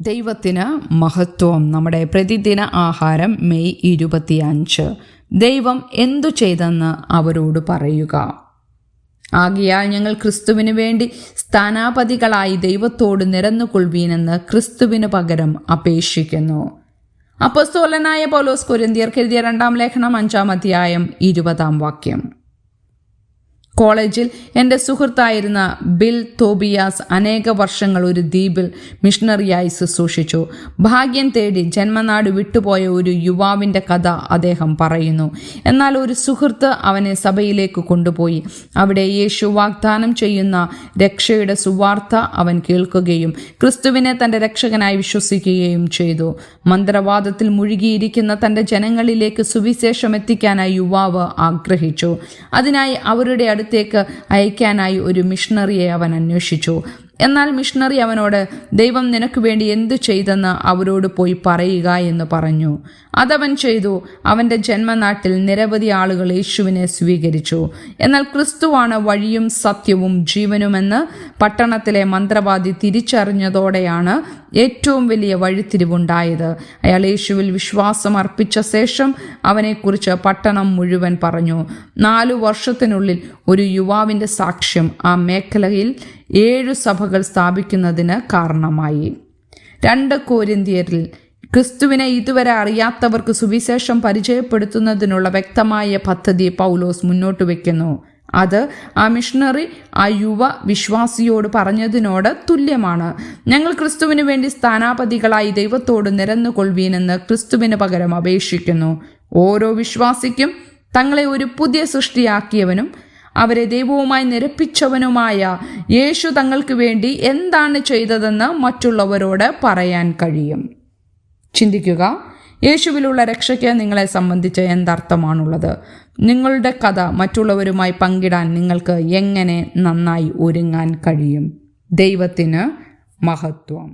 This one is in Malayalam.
ദൈവത്തിന് മഹത്വം. നമ്മുടെ പ്രതിദിന ആഹാരം മെയ് 25. ദൈവം എന്തു ചെയ്തെന്ന് അവരോട് പറയുക. ആകയാൽ ഞങ്ങൾ ക്രിസ്തുവിന് വേണ്ടി സ്ഥാനാപതികളായി ദൈവത്തോട് നിരന്നുകൊള്ളുവീനെന്ന് ക്രിസ്തുവിന് പകരം അപേക്ഷിക്കുന്നു. അപ്പോസ്തലനായ പൗലോസ് കൊരിന്ത്യർക്ക് എഴുതിയ 2 ലേഖനം 5 അധ്യായം 20 കോളേജിൽ എൻ്റെ സുഹൃത്തായിരുന്ന ബിൽ തോബിയാസ് അനേക വർഷങ്ങൾ ഒരു ദ്വീപിൽ മിഷണറിയായി ശുശ്രൂഷിച്ചു. ഭാഗ്യം തേടി ജന്മനാട് വിട്ടുപോയ ഒരു യുവാവിൻ്റെ കഥ അദ്ദേഹം പറയുന്നു. എന്നാൽ ഒരു സുഹൃത്ത് അവനെ സഭയിലേക്ക് കൊണ്ടുപോയി. അവിടെ യേശു വാഗ്ദാനം ചെയ്യുന്ന രക്ഷയുടെ സുവാർത്ത അവൻ കേൾക്കുകയും ക്രിസ്തുവിനെ തൻ്റെ രക്ഷകനായി വിശ്വസിക്കുകയും ചെയ്തു. മന്ത്രവാദത്തിൽ മുഴുകിയിരിക്കുന്ന തൻ്റെ ജനങ്ങളിലേക്ക് സുവിശേഷം എത്തിക്കാനായി യുവാവ് ആഗ്രഹിച്ചു. അതിനായി അവരുടെ അടുത്തേക്ക് അയക്കാനായി ഒരു മിഷണറിയെ അവൻ അന്വേഷിച്ചു. എന്നാൽ മിഷണറി അവനോട് ദൈവം നിനക്ക് വേണ്ടി എന്തു ചെയ്തെന്ന് അവരോട് പോയി പറയുക എന്ന് പറഞ്ഞു. അതവൻ ചെയ്തു. അവൻ്റെ ജന്മനാട്ടിൽ നിരവധി ആളുകൾ യേശുവിനെ സ്വീകരിച്ചു. എന്നാൽ ക്രിസ്തുവാണ് വഴിയും സത്യവും ജീവനുമെന്ന് പട്ടണത്തിലെ മന്ത്രവാദി തിരിച്ചറിഞ്ഞതോടെയാണ് ഏറ്റവും വലിയ വഴിത്തിരിവുണ്ടായത്. അയാൾ യേശുവിൽ വിശ്വാസം അർപ്പിച്ച ശേഷം അവനെക്കുറിച്ച് പട്ടണം മുഴുവൻ പറഞ്ഞു. 4 വർഷത്തിനുള്ളിൽ ഒരു യുവാവിൻ്റെ സാക്ഷ്യം ആ മേഖലയിൽ 7 സഭകൾ സ്ഥാപിക്കുന്നതിന് കാരണമായി. 2 കൊരിന്ത്യരിൽ ക്രിസ്തുവിനെ ഇതുവരെ അറിയാത്തവർക്ക് സുവിശേഷം പരിചയപ്പെടുത്തുന്നതിനുള്ള വ്യക്തമായ പദ്ധതി പൗലോസ് മുന്നോട്ട് വയ്ക്കുന്നു. അത് ആ മിഷണറി ആ യുവ വിശ്വാസിയോട് പറഞ്ഞതിനോട് തുല്യമാണ്. ഞങ്ങൾ ക്രിസ്തുവിന് വേണ്ടി സ്ഥാനാപതികളായി ദൈവത്തോട് നിരന്നുകൊള്ളുവീനെന്ന് ക്രിസ്തുവിന് പകരം അപേക്ഷിക്കുന്നു. ഓരോ വിശ്വാസിക്കും തങ്ങളെ ഒരു പുതിയ സൃഷ്ടിയാക്കിയവനും അവരെ ദൈവവുമായി നിരപ്പിച്ചവനുമായ യേശു തങ്ങൾക്ക് വേണ്ടി എന്താണ് ചെയ്തതെന്ന് മറ്റുള്ളവരോട് പറയാൻ കഴിയും. ചിന്തിക്കുക, യേശുവിലുള്ള രക്ഷയ്ക്ക് നിങ്ങളെ സംബന്ധിച്ച് എന്തർത്ഥമാണുള്ളത്? നിങ്ങളുടെ കഥ മറ്റുള്ളവരുമായി പങ്കിടാൻ നിങ്ങൾക്ക് എങ്ങനെ നന്നായി ഒരുങ്ങാൻ കഴിയും? ദൈവത്തിന് മഹത്വം.